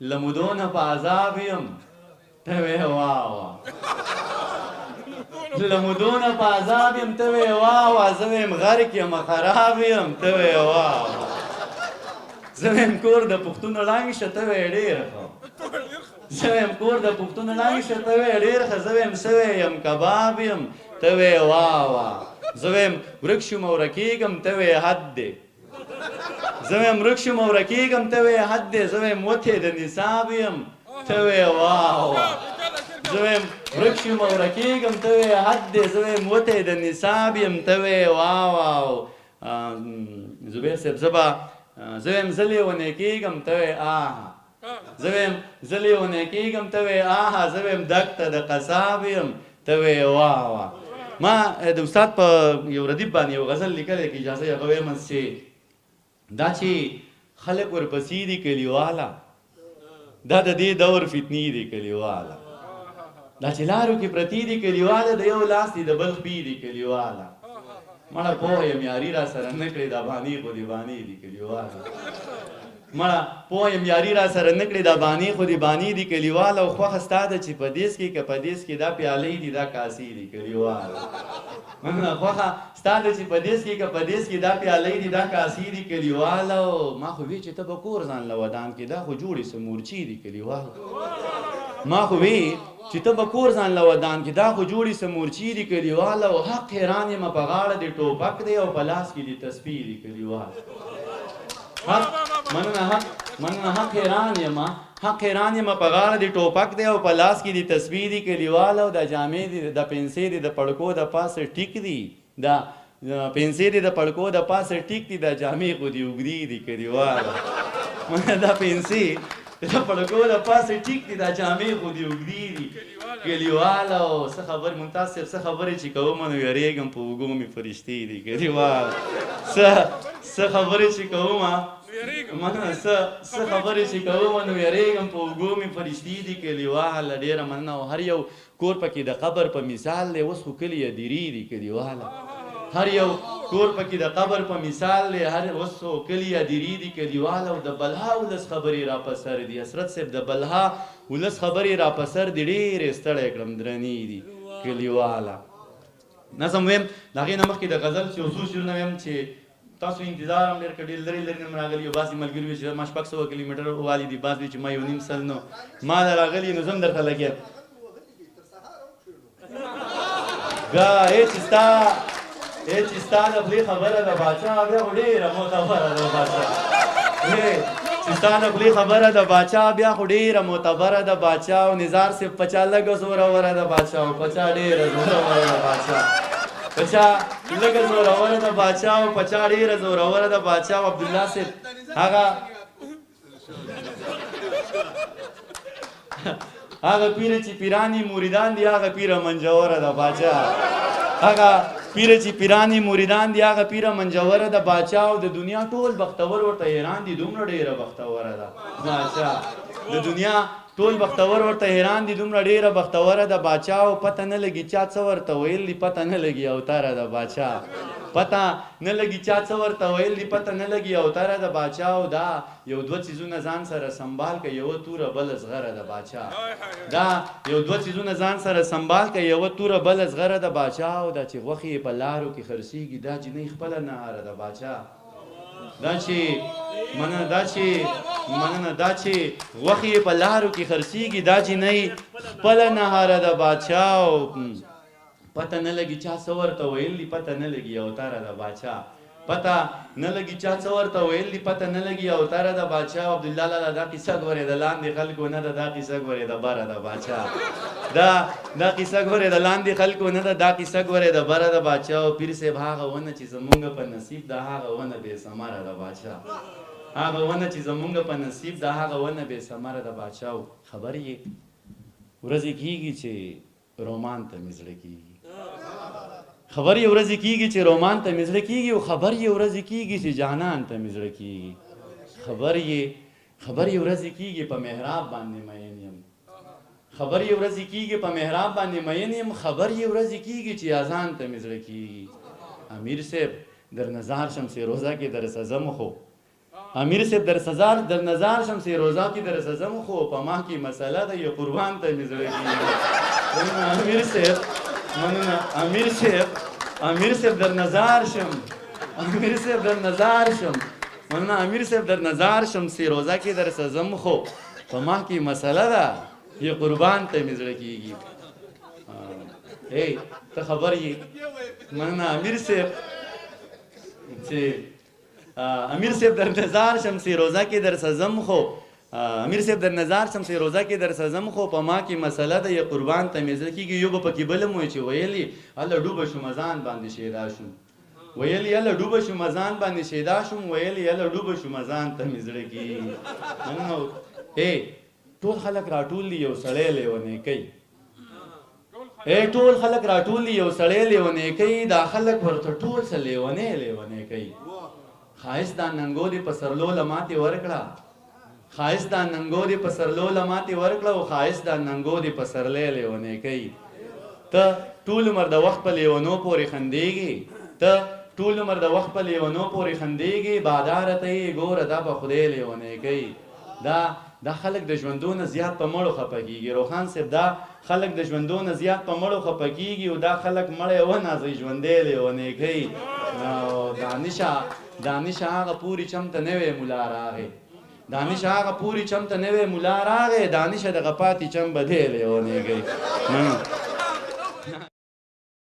لمدونه په عذاب یم ته وې واه لمدونه په عذاب یم ته وې واه زه ویم غرق یم خراب یم ته وې واه زه ویم کور د پښتونو ړنګ شه ته وې ډېر ښه زه ویم کور د پښتونو ړنګ شه ته وې ډېر ښه زه ویم سوی یم کباب یم ته وې واه زه ویم ورک شوم او رکېږم ته وې حد دی زه ویم ورک شوم او رکېږم ته وې حد دی زه ویم وتې د نصاب یم ته وې واه زه ویم ورک شوم او رکېږم ته وې حد دی زه ویم وتې د نصاب یم ته وې واه زبیر صاحب زه ویم زه لیونی کېږم ته وې آها زه ویم زه لیونی کېږم ته وې آها زه ویم دښته د قصاب یم ته وې واه ما د استاد په یو ردیف باندې یو غزل لیکلی که اجازه یې هغه ویمه چې دا چې خلک ورپسې دي کلیواله دا د دې دور فتنې دي کلیواله دا چې لارو کې پرتې دي کلیواله د یو لاس دي د بل خپې دي کلیواله مړه پوه یم یاري را سره نه کړې دا بانې خو دې بانې دي کلیواله مړه پوه یم یاري را سره نه کړې دا بانې خو دې بانې دي کلیواله او خوښه ستا ده چې په دیس کې که په دیس کې دا پیالې دي دا کاسې دي کلیواله مننه خوښه ستا ده چې په دیس کې که په دیس کې دا پیالې دي دا کاسې دي کلیواله او ما خو وی چې ته به کور ځان له ودان کې دا خو جوړې څه مورچې دي کلیواله ما خو وی چې ته به کور ځان له ودان کې دا خو جوړې څه مورچې دي کلیواله او حق حیران یم په غاړه دې ټوپک دی او په لاس کې دې تسبیح دي کلیواله مننه حق حیران یم په غاړه دې ټوپک دی او په لاس کې دې تسبیح دي کلیواله او د جامې دي د پنسې دي د پړکو د پاسه ټیک دي دا پنسې دي د پړکو د پاسه ټیک دي دا جامې خو دې اوږدې دي کلیواله دا پنسې د پړکو د پاسه ټیک دي دا جامې خو دې اوږدې دي کلیواله او څه خبرې ممتاز صاحب څه خبرې چې کومه نو یېرېږم په اوږو مې فرشتې دي کلیواله څه خبرې چې کومه مننه څه خبرې چې کومه نو یېرېږم په اوږو مې فرشتې دي کلیواله ډېره مننه او هر یو کور پکې د قبر په مثال دی اوس خو کلي یې دي کلیواله هر یو کور پکې د قبر په مثال دی اوس خو کلي یې دي کلیواله او د بلها ولس خبرې را په سر دي حسرت صاحب د بلها ولس خبرې را په سر دي ډېرې ستړی کړم درنې دي کلیواله نظم ویم د هغې نه مخکې د غزل چې یو څو شعرونه ویم چې تاسو انتظار هم ډېر ډېر لرې لرې نه راغلي یو بعضې ملګري وي چې ما 600 کیلومتر والي دي بعض وي چې ما 1.5 سل نو ما نه راغلي نو زه هم درته لګیا چې ستا د خولې خبره د باچا بیا خو ډېره معتبره ده باچا چې ستا د خولې خبره د باچا بیا خو ډېره معتبره ده باچا او نظار صاحب په چا لږه زوروره ده باچا او په چا ډېره زوروره ده باچا په چا لږه زوروره ده باچا او په چا ډېره زوروره ده باچا او عبدالله صاحب هغه پیر چې پیرانی موریدان دي هغه پیره منجوره ده باچا هغه پیر چې پیرانی موریدان دي هغه پیره منجوره ده باچا او د دنیا ټول بختور ورته حیران دي دومره ډېره بختوره ده باچا د دنیا ټول بختور ورته حیران دي دومره ډېره بختوره ده باچا او پته نه لګي چا څه ورته ویل دي پته نه لګي اوتره ده باچا پته نه لګي چا څه ورته ویل دي پته نه لګي اوتره ده باچا او دا یو دوه څیزونه ځان سره سنبال که یوه توره بله زغره ده باچا دا یو دوه څیزونه ځان سره سنبال که یوه توره بله زغره ده باچا او دا چې غوښې په لارو کې خرڅېږي دا جنۍ خپله نهاره ده باچا دا چې غوښې په لارو کې خرڅېږي دا جنۍ خپله نهاره ده باچا او پته نه لګي چا څه ورته ویل دي پته نه لګي اوتره ده باچا پته نه لګي چا څه ورته ویل دي پته نه لګي اوتره ده باچا عبدالله لالا دا قصه ګورې د لاندې خلکو نه ده دا قصه ګورې د بره ده باچا دا قصه ګورې د لاندې خلکو نه ده دا قصه ګورې د بره ده باچا او پیر صاحب هغه ونه چې زمونږ په نصیب ده هغه ونه بې ثمره ده باچا هغه ونه چې زمونږ په نصیب ده هغه ونه بې ثمره ده باچا او خبر یې ورځې کېږي چې رومان ته مې زړه کېږي خبر یې ورځې کېږي چې رومان ته مې زړه کېږي او خبر یې ورځې کېږي چې جانان ته مې زړه کېږي خبر یې ورځې کېږي په محراب باندې مین یم خبر یې ورځې کېږي په محراب باندې مین یم خبر یې ورځې کېږي چې اذان ته مې زړه کېږي امیر صاحب در نظار شم سې روزه کې در سزم خو امیر صاحب در نظر شم سی روزا کې در سزم خو په ما کې مسله ده یو قربان ته مې زړه کېږي امیر صاحب در نظر شم مننه امیر صاحب در نظر شم سی روزا کې در سزم خو په ما کې مسله ده یو قربان ته مې زړه کېږي ته خبر یې مننه امیر صاحب چې امیر صاحب در نظر شم سی روزه کې در سزم خو په ما کې مسله ده یې قربان ته مې زړه کېږي یو به پکې بل مو چې ویلي هله ډوبه شوم ځان باندې شیدا شوم ویلي هله ډوبه شوم ځان باندې شیدا شوم ویلي هله ډوبه شوم ځان ته مې زړه کېږي ټول خلک راټول دي یو سړی لیونی کوي ټول خلک راټول دي یو سړی لیونی کوي دا خلک ورته ټول څه لیونی کوي خایست دا ننګو دې په سرلو لماتې ورکړه او خایست دا ننګو دې په سرلی لیونی کوي ته ټول عمر د وخت په لیونو پورې خندېږي باداره ته یې ګوره دا به خدای لیونی کوي دا خلک د ژوندونه زیات په مړو خفه کېږي روخان صاحب دا خلک د ژوندونه زیات په مړو خفه کېږي او دا خلک مړی ونازوي ژوندی لیونی کوي دانش هغه پوری چمته نوې مولا راغی دانش دغه پاتې چم به دی لیونی کوي